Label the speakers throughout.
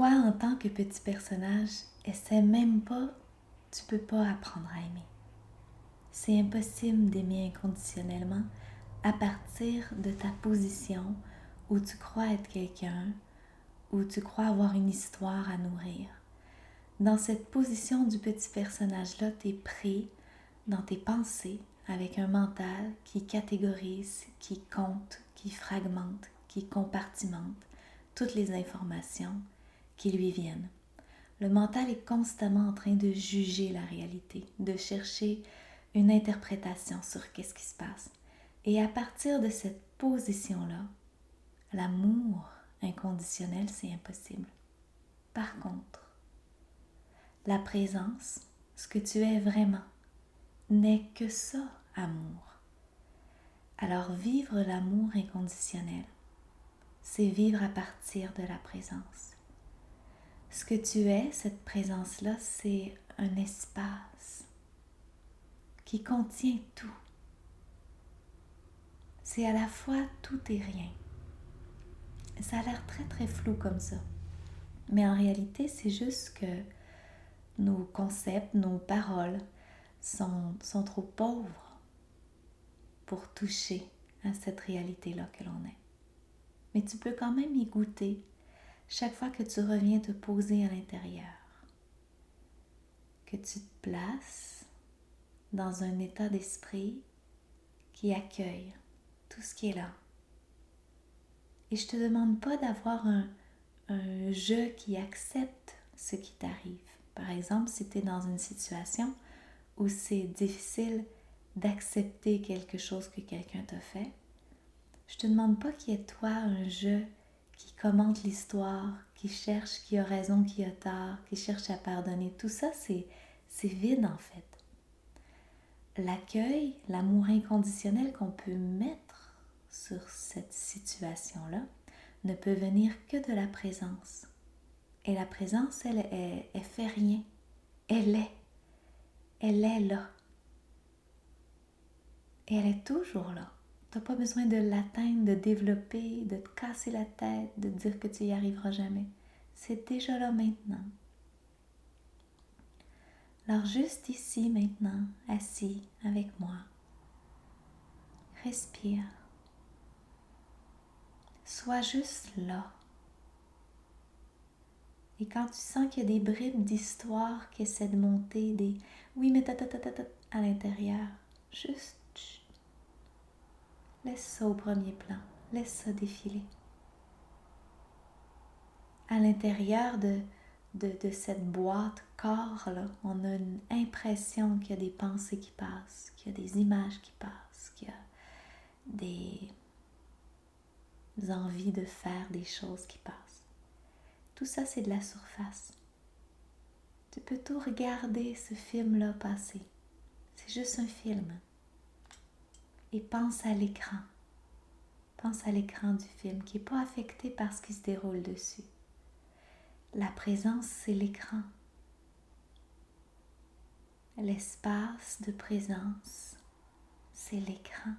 Speaker 1: toi, en tant que petit personnage, essaie même pas, tu peux pas apprendre à aimer. C'est impossible d'aimer inconditionnellement à partir de ta position où tu crois être quelqu'un, où tu crois avoir une histoire à nourrir. Dans cette position du petit personnage-là, tu es pris dans tes pensées avec un mental qui catégorise, qui compte, qui fragmente, qui compartimente toutes les informations qui lui viennent. Le mental est constamment en train de juger la réalité, de chercher une interprétation sur qu'est-ce qui se passe. Et à partir de cette position-là, l'amour inconditionnel, c'est impossible. Par contre, la présence, ce que tu es vraiment, n'est que ça, amour. Alors vivre l'amour inconditionnel, c'est vivre à partir de la présence. Ce que tu es, cette présence-là, c'est un espace qui contient tout. C'est à la fois tout et rien. Ça a l'air très très flou comme ça. Mais en réalité, c'est juste que nos concepts, nos paroles sont trop pauvres pour toucher à cette réalité-là que l'on est. Mais tu peux quand même y goûter chaque fois que tu reviens te poser à l'intérieur, que tu te places dans un état d'esprit qui accueille tout ce qui est là. Et je te demande pas d'avoir un je qui accepte ce qui t'arrive. Par exemple, si tu es dans une situation où c'est difficile d'accepter quelque chose que quelqu'un t'a fait, je te demande pas qu'il y ait toi un je qui commente l'histoire, qui cherche qui a raison, qui a tort, qui cherche à pardonner. Tout ça, c'est vide en fait. L'accueil, l'amour inconditionnel qu'on peut mettre sur cette situation-là ne peut venir que de la présence. Et la présence, elle fait rien. Elle est là. Et elle est toujours là. Tu n'as pas besoin de l'atteindre, de développer, de te casser la tête, de dire que tu y arriveras jamais. C'est déjà là maintenant. Alors juste ici maintenant, assis avec moi, respire. Sois juste là. Et quand tu sens qu'il y a des bribes d'histoire qui essaient de monter, des oui mais à l'intérieur, juste laisse ça au premier plan, laisse ça défiler. À l'intérieur de cette boîte corps-là, on a une impression qu'il y a des pensées qui passent, qu'il y a des images qui passent, qu'il y a des envies de faire des choses qui passent. Tout ça, c'est de la surface. Tu peux tout regarder ce film-là passer. C'est juste un film. Et pense à l'écran. Pense à l'écran du film qui n'est pas affecté par ce qui se déroule dessus. La présence, c'est l'écran. L'espace de présence, c'est l'écran.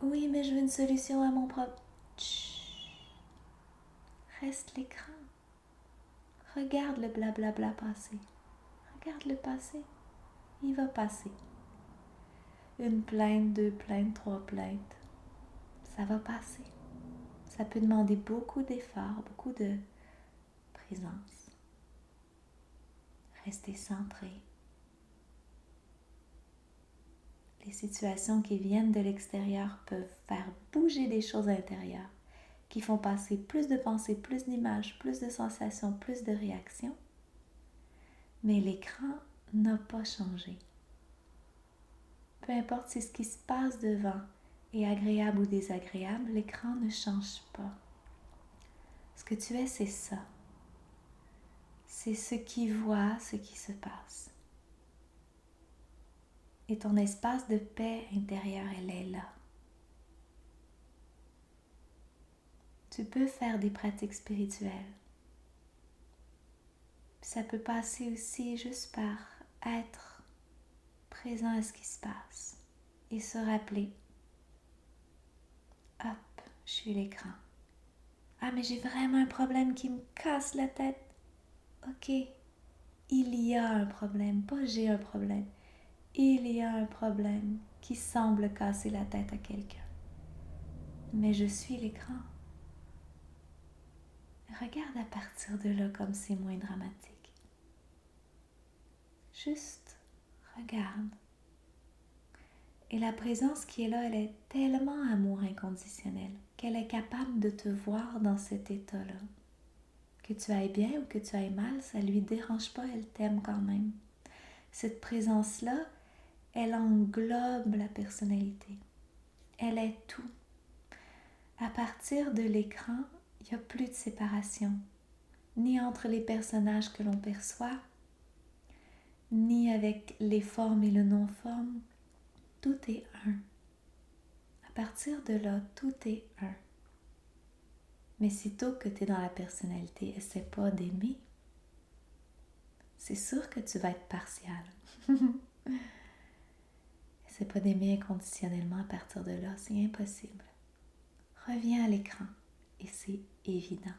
Speaker 1: Oui, mais je veux une solution à mon problème. Reste l'écran. Regarde le blablabla passer. Regarde le passer. Il va passer. Une plainte, deux plaintes, trois plaintes. Ça va passer. Ça peut demander beaucoup d'efforts, beaucoup de présence. Restez centré. Les situations qui viennent de l'extérieur peuvent faire bouger des choses à l'intérieur, qui font passer plus de pensées, plus d'images, plus de sensations, plus de réactions. Mais l'écran n'a pas changé. Peu importe si ce qui se passe devant est agréable ou désagréable, l'écran ne change pas. Ce que tu es, c'est ça. C'est ce qui voit ce qui se passe. Et ton espace de paix intérieure, elle est là. Tu peux faire des pratiques spirituelles. Ça peut passer aussi juste par être présent à ce qui se passe et se rappeler, hop, je suis l'écran. Ah, mais j'ai vraiment un problème qui me casse la tête. Ok, il y a un problème, pas j'ai un problème. Il y a un problème qui semble casser la tête à quelqu'un. Mais je suis l'écran. Regarde à partir de là comme c'est moins dramatique. Juste regarde. Et la présence qui est là, elle est tellement amour inconditionnel qu'elle est capable de te voir dans cet état-là. Que tu ailles bien ou que tu ailles mal, ça ne lui dérange pas, elle t'aime quand même. Cette présence-là, elle englobe la personnalité. Elle est tout. À partir de l'écran, il n'y a plus de séparation, ni entre les personnages que l'on perçoit, ni avec les formes et le non-forme. Tout est un. À partir de là, tout est un. Mais sitôt que tu es dans la personnalité, essaie pas d'aimer. C'est sûr que tu vas être partial. Essaie pas d'aimer inconditionnellement à partir de là, c'est impossible. Reviens à l'écran et c'est évident.